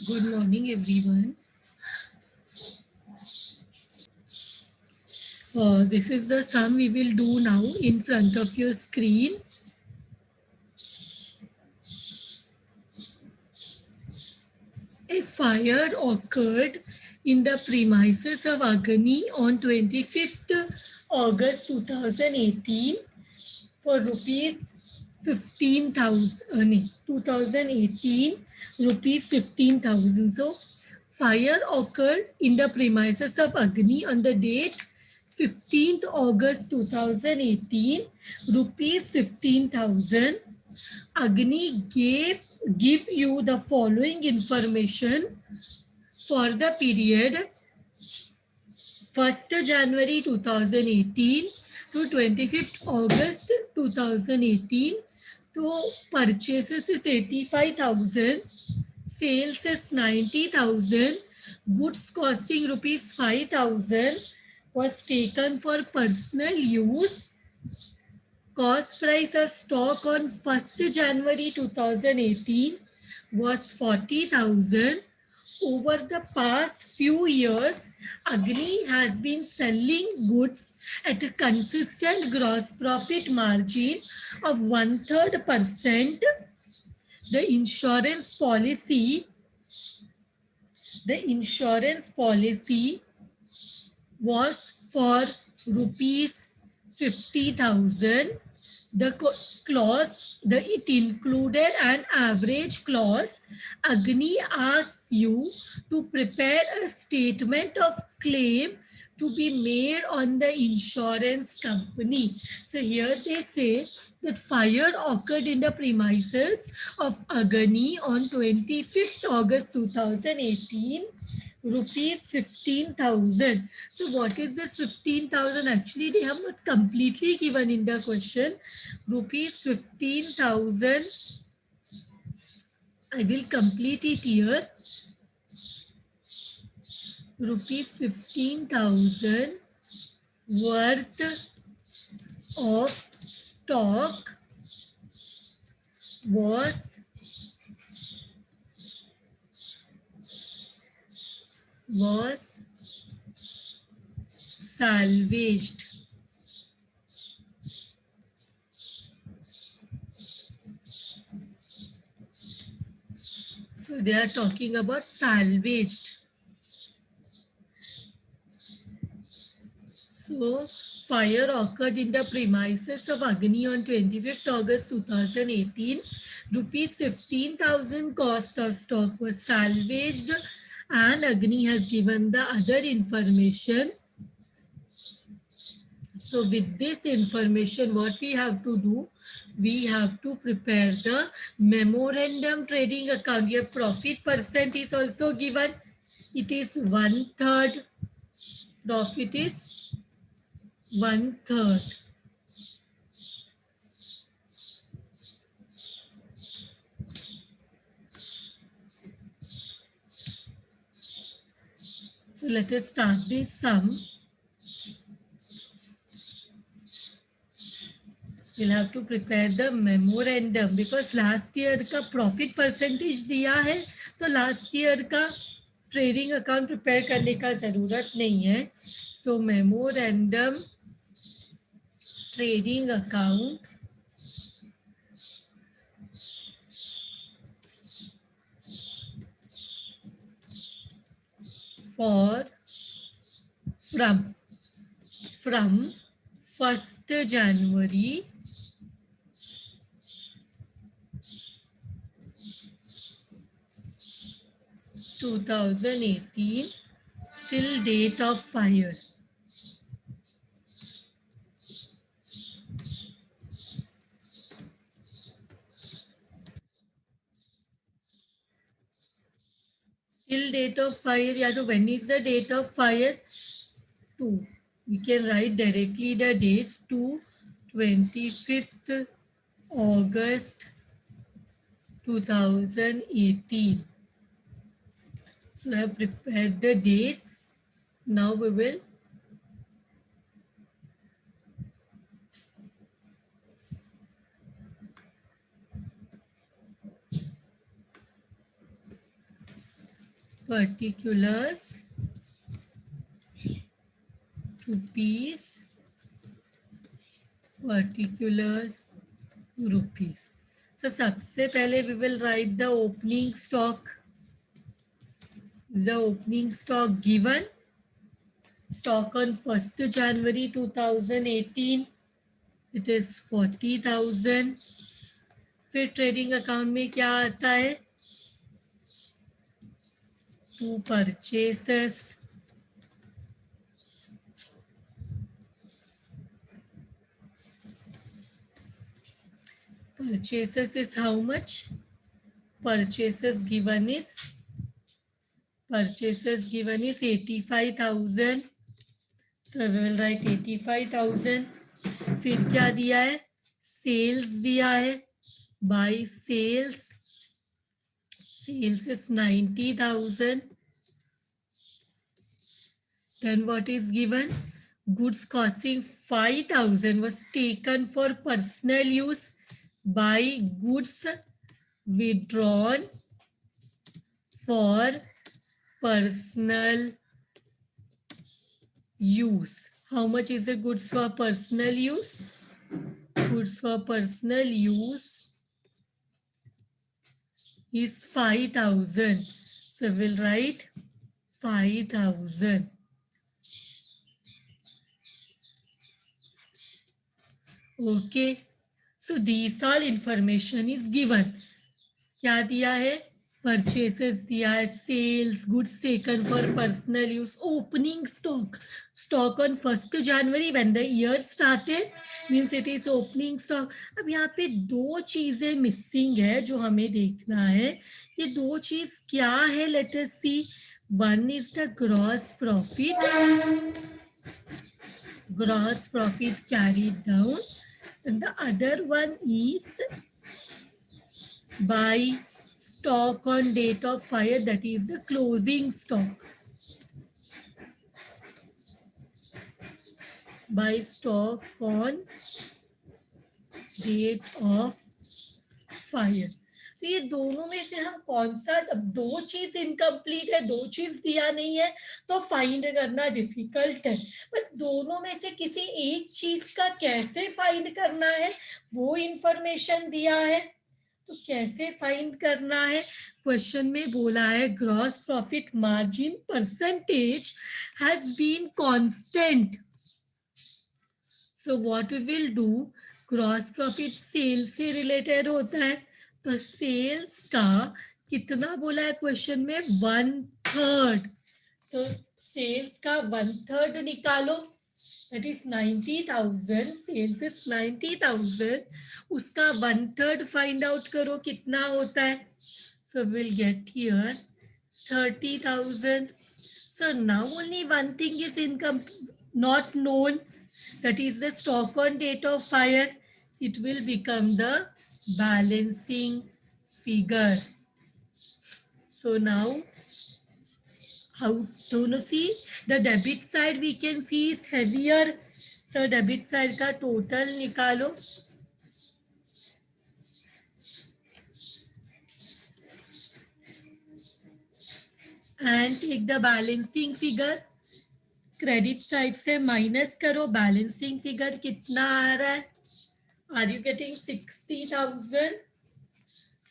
Good morning, everyone. This is the sum we will do now in front of your screen. A fire occurred in the premises of Agni on 25th August 2018 for rupees 15,000. 2018 rupees 15,000. So, fire occurred in the premises of Agni on the date 15th August 2018, rupees 15,000. Agni give you the following information for the period 1st January 2018 to 25th August 2018. तो purchases is 85,000, sales is 90,000, goods costing rupees 5,000 was taken for personal use. Cost price of stock on 1st January 2018 was 40,000. Over the past few years, Agni has been selling goods at a consistent gross profit margin of 1/3%. The insurance policy was for rupees 50,000. The clause, it included an average clause. Agni asks you to prepare a statement of claim to be made on the insurance company. So here they say that fire occurred in the premises of Agni on 25th August 2018, rupees 15,000. So what is this 15,000? Actually, they have not completely given in the question. Rupees 15,000. I will complete it here. Rupees 15,000 worth of stock was salvaged. So they are talking about salvaged. So fire occurred in the premises of Agni on 25th August 2018. Rupees 15,000 cost of stock was salvaged, and Agni has given the other information. So with this information, what we have to do, we have to prepare the memorandum trading account. Your profit percent is also given. It is 1/3. Profit is 1/3. So let us start this sum. We'll have to prepare the memorandum because last year का profit percentage दिया है, तो last year का trading account prepare करने का ज़रूरत नहीं है. So memorandum trading account for from 1st January 2018 till date of fire. Till date of fire, या तो when is the date of fire? 2. We can write directly the dates to 25th August 2018. So I have prepared the dates. Now we will particulars rupees, particulars rupees. So सबसे पहले we will write the opening stock. The opening stock given, stock on 1st January 2018, it is 40,000. फिर trading account में क्या आता है, to purchases, purchases is how much, purchases given is 85,000. So we will write 85,000. फिर क्या दिया है, sales दिया है, by sales, sales is 90,000. Then what is given, goods costing 5,000 was taken for personal use by goods withdrawn for personal use. How much is the goods for personal use? Goods for personal use is 5,000. So we'll write 5,000. Okay. So these all information is given. क्या दिया है, purchases दिया है, sales, goods taken for personal use, opening stock, stock on 1st January when the year started, means it is opening stock. अब यहाँ पे दो चीजें मिसिंग है जो हमें देखना है. ये दो चीज क्या है, let us see. One is the gross profit carried down, and the other one is by stock on date of fire, that is the closing stock. By stock on date of fire. तो ये दोनों में से हम कौन सा, अब दो चीज इनकम्प्लीट है, दो चीज दिया नहीं है तो फाइंड करना डिफिकल्ट है. बट दोनों में से किसी एक चीज का कैसे फाइंड करना है वो इंफॉर्मेशन दिया है. तो कैसे फाइंड करना है, क्वेश्चन में बोला है gross profit margin percentage has been constant. So what we will do, gross profit sales से रिलेटेड होता है, तो सेल्स का कितना बोला है क्वेश्चन में, 1/3. तो सेल्स का 1/3 निकालो, that is 90,000. सेल्स इज 90,000, उसका 1/3 फाइंड आउट करो कितना होता है. So will get here 30,000. So now only one thing is income not known, that is the stock on date of fire. It will become the balancing figure. So now how to see, the debit side we can see is heavier. So debit side का total निकालो, and take the balancing figure. Credit side से minus करो, balancing figure कितना आ रहा है, are you getting 60,000.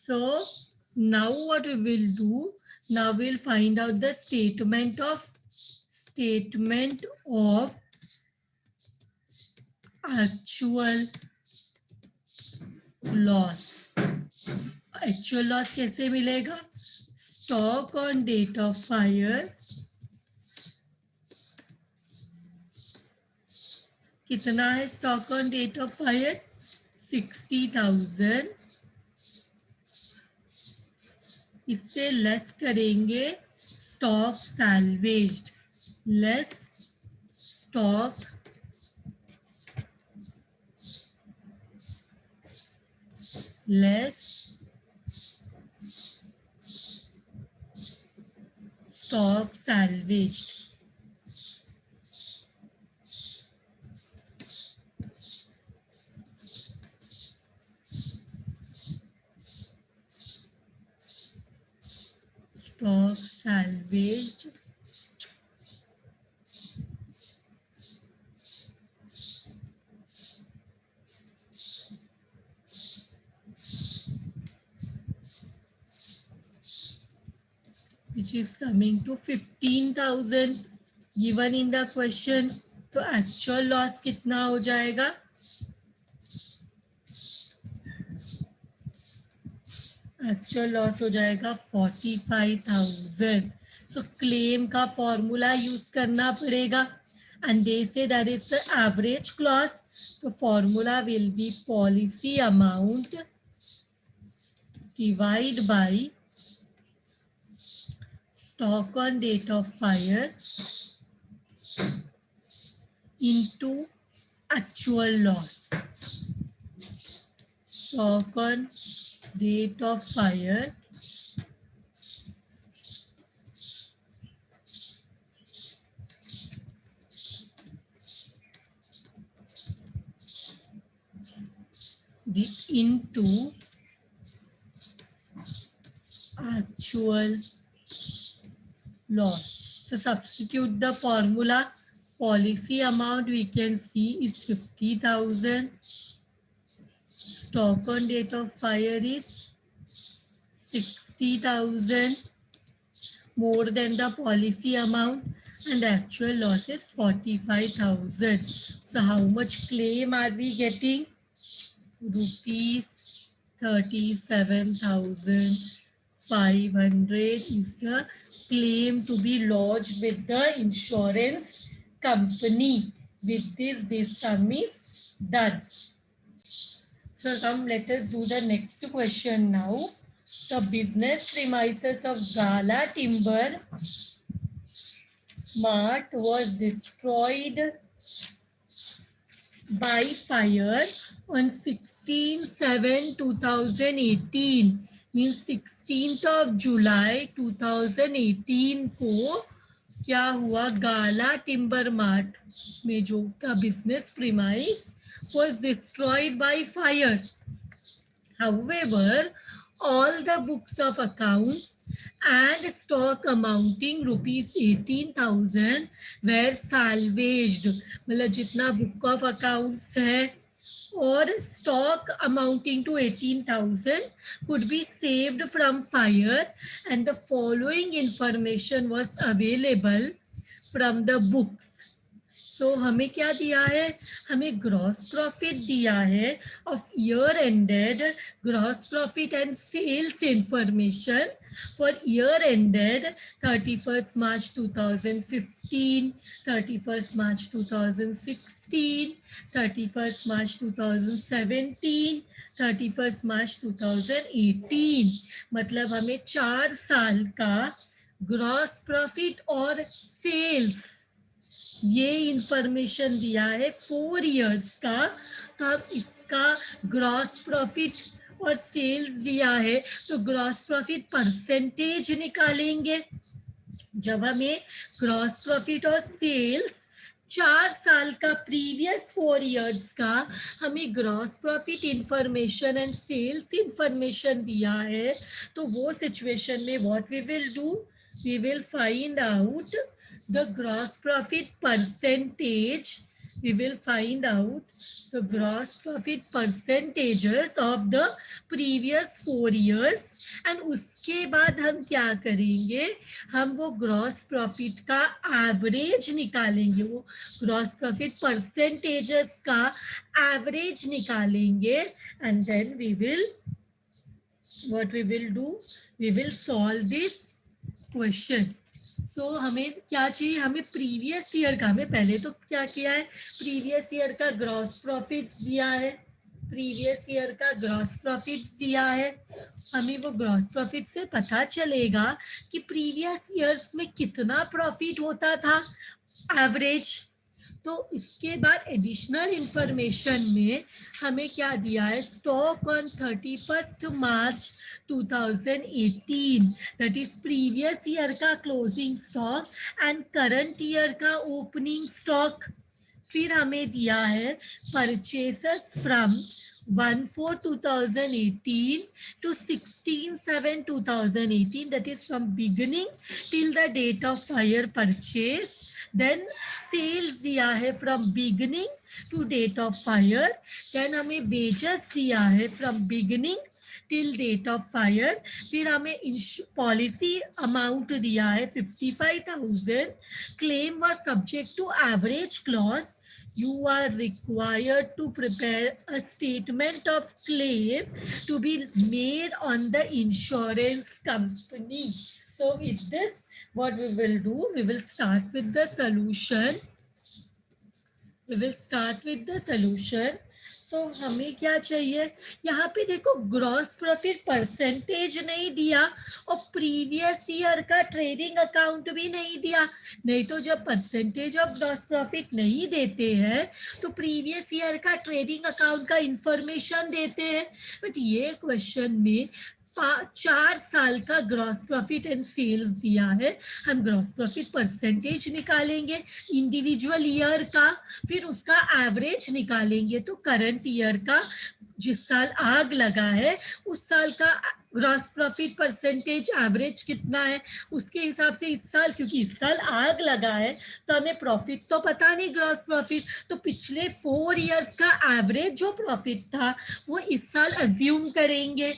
So now what we will do, now we will find out the statement of actual loss. Actual loss कैसे मिलेगा, stock on date of fire कितना है, stock on date of fire 60,000. इससे less करेंगे stock salvaged, less stock salvaged. stock salvaged which is coming to 15,000 given in the question. तो actual loss कितना हो जाएगा? एक्चुअल लॉस हो जाएगा 45,000. सो क्लेम का फॉर्मूला यूज करना पड़ेगा and they say that is the average clause. तो formula will be policy amount divide by stock on date of fire into actual loss. Stock on date of fire into actual loss. So substitute the formula. Policy amount we can see is 50,000. Stock on date of fire is 60,000 more than the policy amount, and actual loss is 45,000. So how much claim are we getting? Rupees 37,500 is the claim to be lodged with the insurance company. With this sum is done. So come, let us do the next question now. The business premises of Gala Timber Mart was destroyed by fire on 16/7/2018. Means 16th of July 2018 को क्या हुआ? गाला timber mart में जो का business premise was destroyed by fire. However, all the books of accounts and stock amounting rupees 18,000 were salvaged. मतलब जितना book of accounts है और stock amounting to 18,000 could be saved from fire, and the following information was available from the books. So हमें क्या दिया है? हमें gross profit दिया है of year ended, gross profit and sales information for year ended 31st March 2015, 31st March 2016, 31st March 2017, 31st March 2018. मतलब हमें 4 साल का ग्रॉस प्रॉफिट और सेल्स ये इंफॉर्मेशन दिया है 4 इयर्स का. तो हम इसका ग्रॉस प्रॉफिट और सेल्स दिया है तो ग्रॉस प्रॉफिट परसेंटेज निकालेंगे. जब हमें ग्रॉस प्रॉफिट और सेल्स 4 साल का प्रीवियस 4 इयर्स का हमें gross profit information and sales information दिया है, तो वो सिचुएशन में what we will do, we will find out the gross profit percentage. We will find out the gross profit percentages of the previous 4 years, and उसके बाद हम क्या करेंगे? हम वो ग्रॉस प्रॉफिट का एवरेज निकालेंगे, वो ग्रॉस प्रॉफिट परसेंटेजेस का एवरेज निकालेंगे, and then we will what we will do, we will solve this question. So हमें क्या चाहिए? हमें प्रीवियस ईयर का, हमें पहले तो क्या किया है, प्रीवियस ईयर का ग्रॉस प्रॉफिट्स दिया है, प्रीवियस ईयर का ग्रॉस प्रॉफिट्स दिया है. हमें वो ग्रॉस प्रॉफिट से पता चलेगा कि प्रीवियस ईयर्स में कितना प्रॉफिट होता था एवरेज. तो इसके बाद एडिशनल इंफॉर्मेशन में हमें क्या दिया है? Stock on 31st March 2018, that is previous year का closing stock and current year का ओपनिंग स्टॉक. फिर हमें दिया है purchases from 1/4/2018 to 16/7/2018, that is from beginning till the date of hire purchase. Then sales दिया है from beginning to date of hire. then हमें wages दिया है from beginning till date of hire. फिर हमें पॉलिसी अमाउंट दिया है 55,000. claim was subject to average clause. You are required to prepare a statement of claim to be made on the insurance company. So with this, what we will do, we will start with the solution. So हमें क्या चाहिए, यहाँ पे देखो gross profit percentage नहीं दिया और previous year का ट्रेडिंग अकाउंट भी नहीं दिया. नहीं तो जब परसेंटेज ऑफ ग्रॉस प्रॉफिट नहीं देते हैं तो प्रीवियस ईयर का ट्रेडिंग अकाउंट का इंफॉर्मेशन देते हैं. बट ये क्वेश्चन में 4 साल का ग्रॉस प्रॉफिट एंड सेल्स दिया है. हम ग्रॉस प्रॉफिट परसेंटेज निकालेंगे इंडिविजुअल ईयर का, फिर उसका एवरेज निकालेंगे. तो करंट ईयर का जिस साल आग लगा है उस साल का ग्रॉस प्रॉफिट परसेंटेज एवरेज कितना है उसके हिसाब से इस साल, क्योंकि इस साल आग लगा है तो हमें प्रॉफिट तो पता नहीं ग्रॉस प्रॉफिट, तो पिछले 4 इयर्स का एवरेज जो प्रॉफिट था वो इस साल अज्यूम करेंगे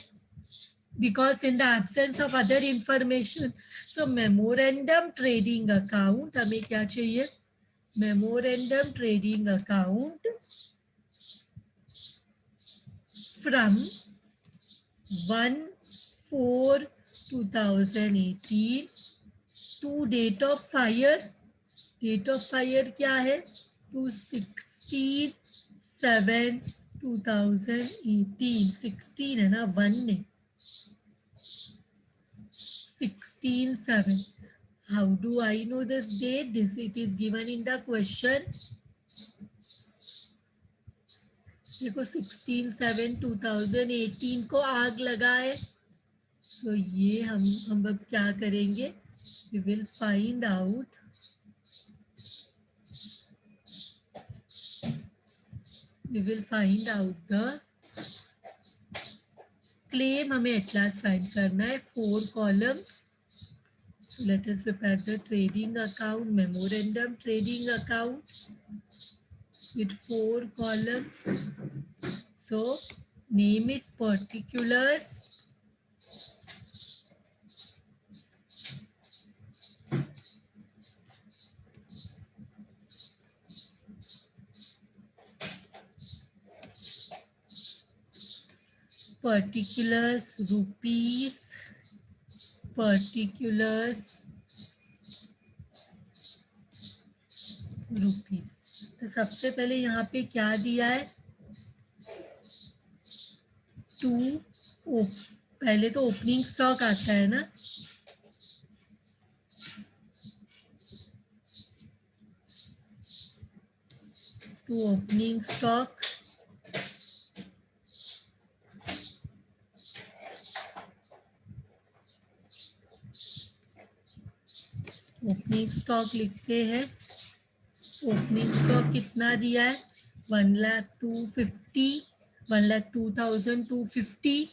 because in the absence of other information. So memorandum trading account हमें क्या चाहिए, memorandum trading account from 1/4/2018 to date of hire. date of hire क्या है, to 16/7/2018. 16 है ना, 1 नहीं, 16/7. How do I know this date? It is given in the question. देखो 16/7/2018 को आग लगा है. So ये हम अब क्या करेंगे, we will find out the claim. हमें at last find करना है 4 columns. So let us prepare the trading account, memorandum trading account with 4 columns. So name it particulars. Particulars rupees, particulars rupees. तो सबसे पहले यहाँ पे क्या दिया है, पहले तो ओपनिंग स्टॉक आता है ना, to opening stock. Opening stock लिखते हैं. ओपनिंग स्टॉक कितना दिया है, 1,02,50, 1,02,250.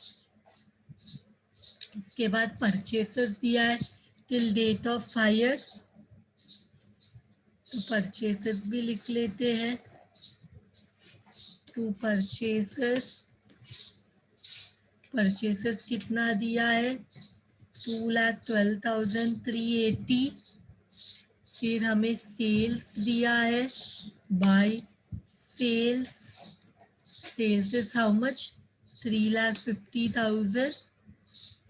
इसके बाद परचेसेस दिया है टिल डेट ऑफ हायर, तो परचेसेस भी लिख लेते हैं. टू परचेसेस कितना दिया है, 2,12,380. फिर हमें सेल्स दिया है, by sales is how much, 3,50,000.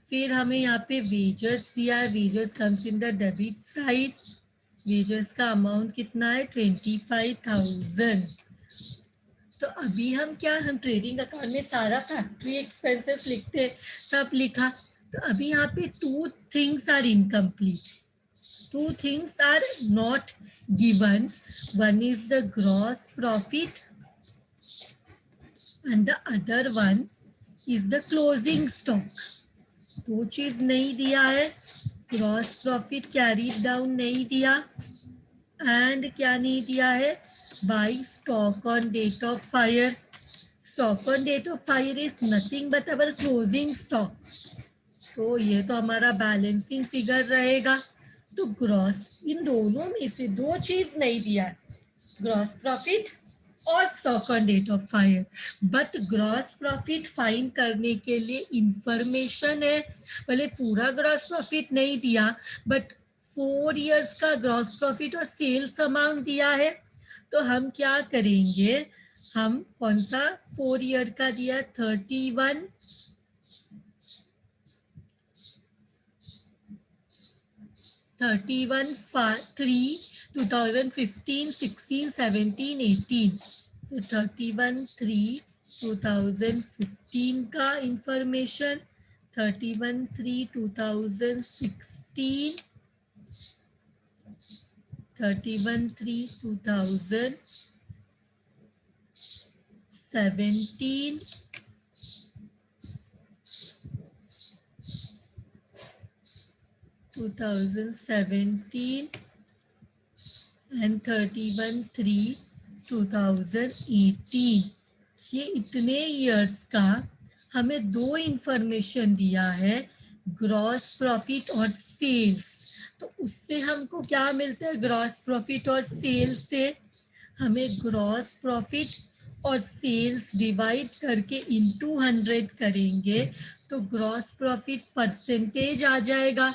फिर हमें यहाँ पे वेजेस दिया है, wages comes in the debit side. Wages का अमाउंट कितना है, 25,000. तो अभी हम ट्रेडिंग अकाउंट में सारा फैक्ट्री एक्सपेंसेस लिखते हैं, सब लिखा. तो अभी यहाँ पे 2 things are incomplete. 2 things are not given. One is the gross profit and the other one is the closing stock. 2 चीज नहीं दिया है, ग्रॉस प्रॉफिट कैरीड डाउन नहीं दिया एंड क्या नहीं दिया है, by stock on date of fire. Stock on date of fire is nothing but our closing stock, तो ये तो हमारा बैलेंसिंग फिगर रहेगा। तो ग्रॉस, इन दोनों में से दो चीज नहीं दिया है, ग्रॉस प्रॉफिट और stock on date of fire. But gross profit find करने के लिए इंफॉर्मेशन है, भले पूरा ग्रॉस प्रॉफिट नहीं दिया बट 4 इयर्स का ग्रॉस प्रॉफिट और सेल्स अमाउंट दिया है। तो हम क्या करेंगे, हम कौन सा 4 ईयर का दिया, 31 3 2015 16 17 18, तो 31/3/2015 का इंफॉर्मेशन, 31/3/2016, 31/3/2017, 2017 एंड 31/3/2018। ये इतने ईयर्स का हमें दो इंफॉर्मेशन दिया है, ग्रॉस प्रॉफिट और सेल्स। तो उससे हमको क्या मिलता है, ग्रॉस प्रॉफिट और सेल्स से हमें ग्रॉस प्रॉफिट और सेल्स डिवाइड करके इनटू 100 करेंगे तो ग्रॉस प्रॉफिट परसेंटेज आ जाएगा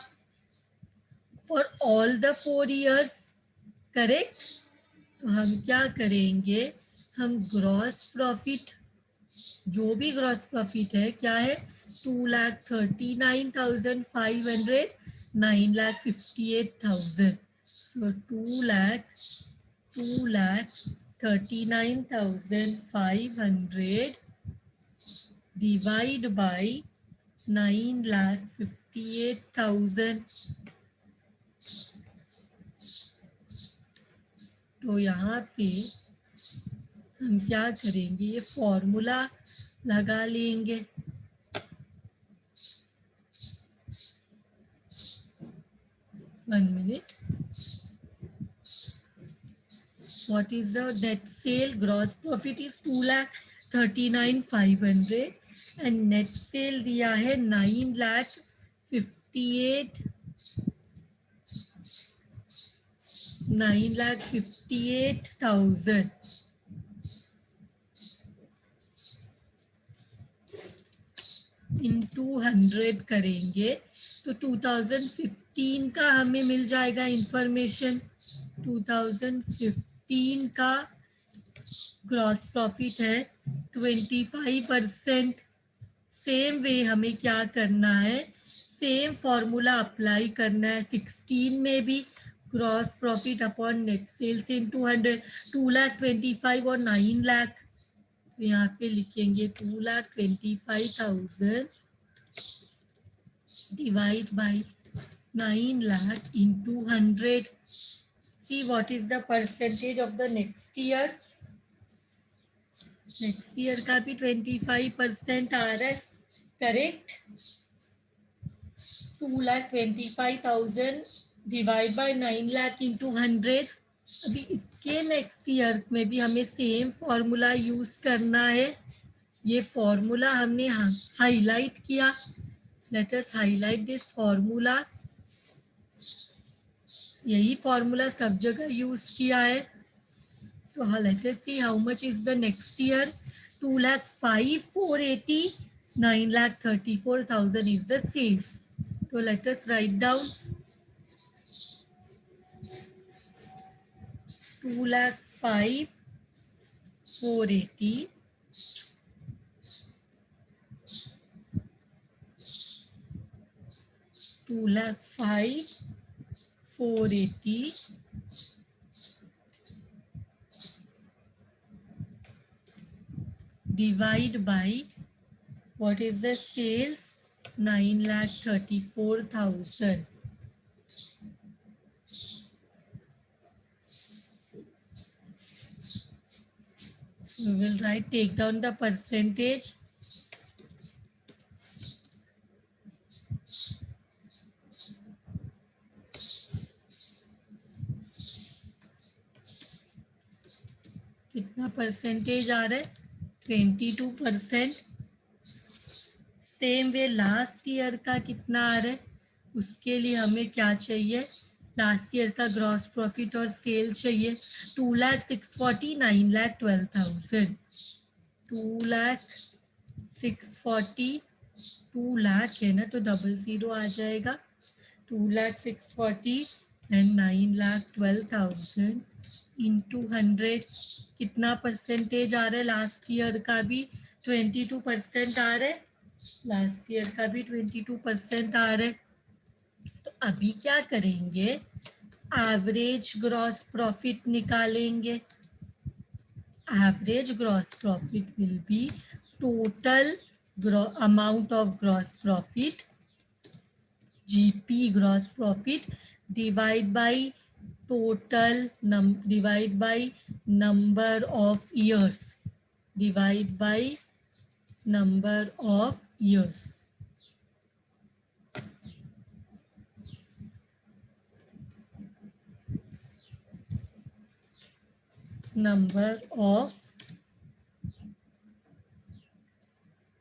for all the 4 years, correct. तो हम क्या करेंगे, हम ग्रॉस प्रॉफिट, जो भी ग्रॉस प्रॉफिट है क्या है, 2,39,500, 9,58,000, सो 2,39,500 डिवाइड बाई 9,58,000। तो यहाँ पे हम क्या करेंगे, ये फॉर्मूला लगा लेंगे। One minute, what is the net sale, gross profit is 2,39,500 and net sale दिया है 9,58,000 इंटू 100 करेंगे तो 2015 का हमें मिल जाएगा इंफॉर्मेशन। 2015 का ग्रॉस प्रॉफिट है 25%। सेम वे हमें क्या करना है, सेम फॉर्मूला अप्लाई करना है 16 में भी, gross profit upon net sales in 200, 2,25,000 और 9 लाख। तो यहाँ पे लिखेंगे 2,25,000 divide by 9 lakh into 100. See what is the percentage of the next year. Next year का भी 25% आ रहा है, correct. 2,25,000 divide by 9 lakh into 100। अभी इसके नेक्स्ट ईयर में भी हमें सेम फॉर्मूला यूज करना है। ये फॉर्मूला हमने हाईलाइट किया, let us highlight this formula. यही फॉर्मूला सब जगह यूज किया है। तो let us see how much is the next year. 2,05,480, 9,34,000 is the sales. So let us write down 2,05,480 2,05,480 divide by what is the sales, 9,34,000. We will write, take down the percentage. कितना percentage आ रहा है, 22%। Same way last year का कितना आ रहा है, उसके लिए हमें क्या चाहिए, लास्ट ईयर का ग्रॉस प्रॉफिट और सेल्स चाहिए। 2,640, 9,12,000, 2,640, 2 लाख है ना, तो 00 आ जाएगा। 2,640 एंड 9,12,000 इंटू 100, कितना परसेंटेज आ रहा है, लास्ट ईयर का भी 22% आ रहा है, लास्ट ईयर का भी 22% आ रहा है। तो अभी क्या करेंगे, एवरेज ग्रॉस प्रॉफिट निकालेंगे। Average gross profit will be total amount of gross profit, GP gross profit, divide by total divide by number of years, divide by number of years, number of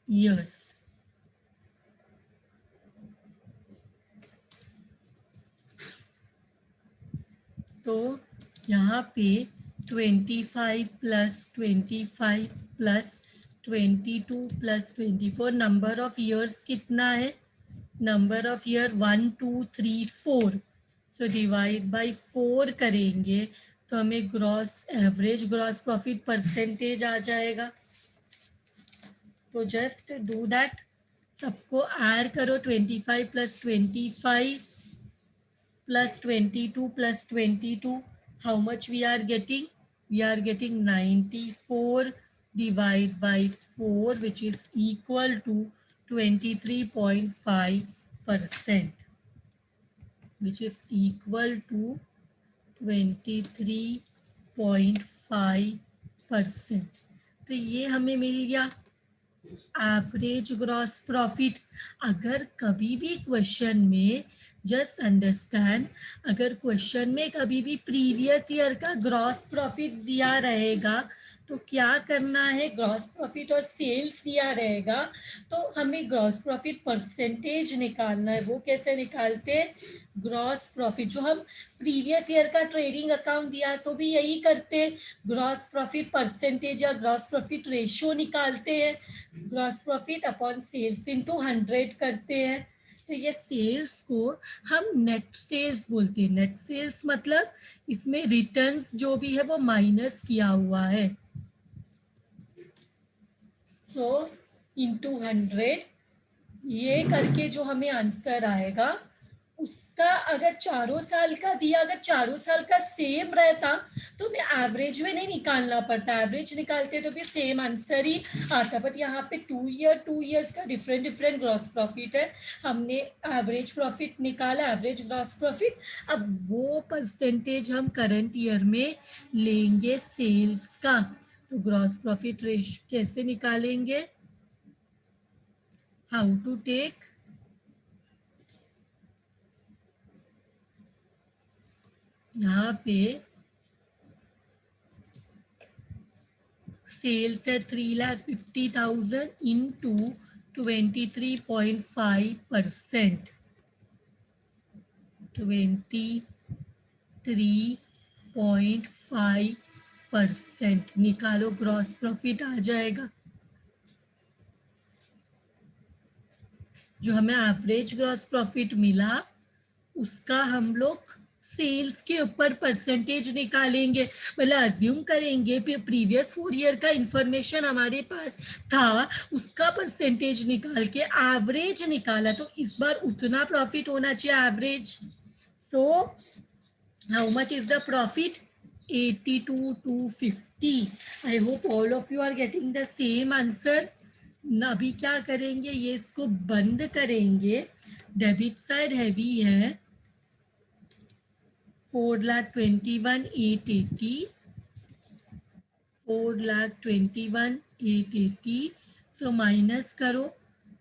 years। तो यहाँ पे 25 plus 25 plus 22 plus 24, number of years कितना है, number of year 1 2 3 4, so divide by 4 करेंगे तो हमें gross average gross profit percentage आ जाएगा। तो जस्ट डू दैट, सबको ऐड करो, 25 plus 25 plus 22 plus 22, how much we are getting, we are getting 94 divided by 4, which is equal to 23.5%, which is equal to 23.5%। तो ये हमें मिल गया एवरेज ग्रॉस प्रॉफिट। अगर कभी भी क्वेश्चन में, जस्ट अंडरस्टैंड, अगर क्वेश्चन में कभी भी प्रीवियस ईयर का ग्रॉस प्रॉफिट दिया रहेगा तो क्या करना है, ग्रॉस प्रॉफिट और सेल्स दिया रहेगा तो हमें ग्रॉस प्रॉफिट परसेंटेज निकालना है। वो कैसे निकालते हैं, ग्रॉस प्रॉफिट जो हम प्रीवियस ईयर का ट्रेडिंग अकाउंट दिया तो भी यही करते हैं, ग्रॉस प्रॉफिट परसेंटेज या ग्रॉस प्रॉफिट रेशियो निकालते हैं, gross profit upon sales into 100 करते हैं। तो ये सेल्स को हम नेट सेल्स बोलते हैं। नेट सेल्स मतलब इसमें रिटर्न्स जो भी है वो माइनस किया हुआ है। सो इंटू 100, ये करके जो हमें आंसर आएगा उसका अगर चारों साल का दिया, अगर चारों साल का सेम रहता तो हमें एवरेज में नहीं निकालना पड़ता, एवरेज निकालते तो भी सेम आंसर ही आता। बट यहाँ पे 2 ईयर्स का डिफरेंट डिफरेंट ग्रॉस प्रॉफिट है, हमने एवरेज प्रॉफिट निकाला, एवरेज ग्रॉस प्रॉफिट। अब वो परसेंटेज हम करंट ईयर में लेंगे सेल्स का। तो ग्रॉस प्रॉफिट रेशियो कैसे निकालेंगे, हाउ टू टेक, यहाँ पे सेल्स है 3,50,000 इंटू 23.5%, 23.5% निकालो, ग्रॉस प्रॉफिट आ जाएगा। जो हमें एवरेज ग्रॉस प्रॉफिट मिला उसका हम लोग सेल्स के ऊपर परसेंटेज निकालेंगे, मतलब अज्यूम करेंगे प्रीवियस 4 ईयर का इंफॉर्मेशन हमारे पास था, उसका परसेंटेज निकाल के एवरेज निकाला, तो इस बार उतना प्रॉफिट होना चाहिए average. So how much is the profit, 82,250। I hope all of you are getting the same answer. अभी क्या करेंगे, ये इसको बंद करेंगे, डेबिट साइड हैवी है 4,21,880, 4,21,880, so minus करो,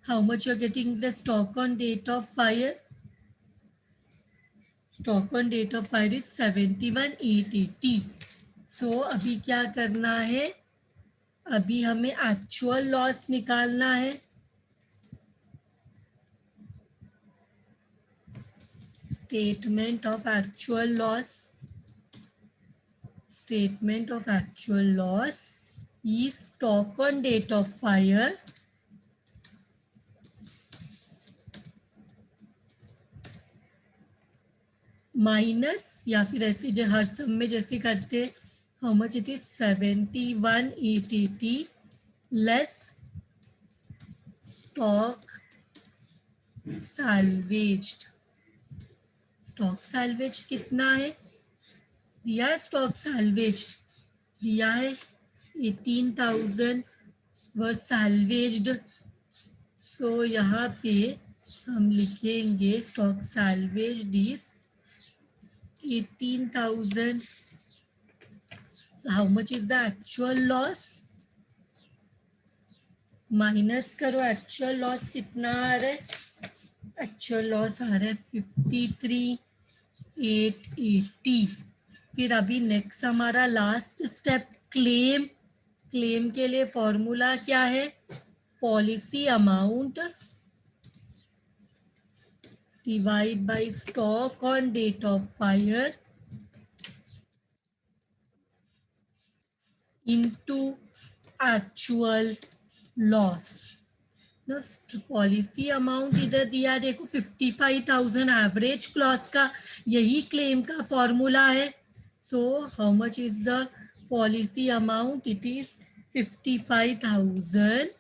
how much you're getting the stock on date of fire, stock on date of fire is 71,880। so अभी क्या करना है, अभी हमें एक्चुअल लॉस निकालना है। Statement of actual loss, statement of actual loss is stock on date of fire minus, या फिर ऐसे जो हर सम में जैसे करते, how much it is 71,880 less stock salvaged. Stock salvage कितना है, दिया है स्टॉक सैल्वेज्ड, दिया है 18,000 वर सैल्वेज्ड। सो यहाँ पे हम लिखेंगे stock salvaged is 18,000. So how much is the actual loss? Minus करो, एक्चुअल लॉस कितना आ रहा है, एक्चुअल लॉस आ रहा है 53,880। फिर अभी नेक्स्ट हमारा लास्ट स्टेप क्लेम। क्लेम के लिए फॉर्मूला क्या है, policy amount divide by stock on date of fire into actual loss. Policy amount इधर दिया देखो 55,000 एवरेज क्लॉस का, यही क्लेम का फॉर्मूला है। So how much is the policy amount, it is 55,000,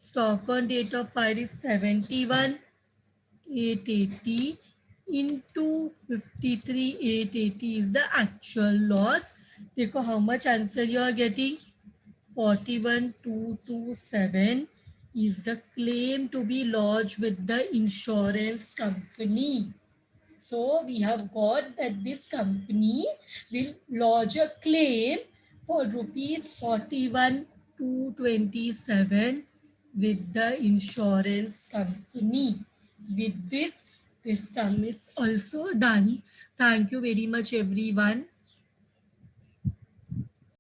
stock on date of fire is 71,880 into 53,880 is the actual loss. देखो how much answer you are getting, 41,227 is the claim to be lodged with the insurance company. So we have got that this company will lodge a claim for rupees 41,227 with the insurance company. With this sum is also done. Thank you very much everyone.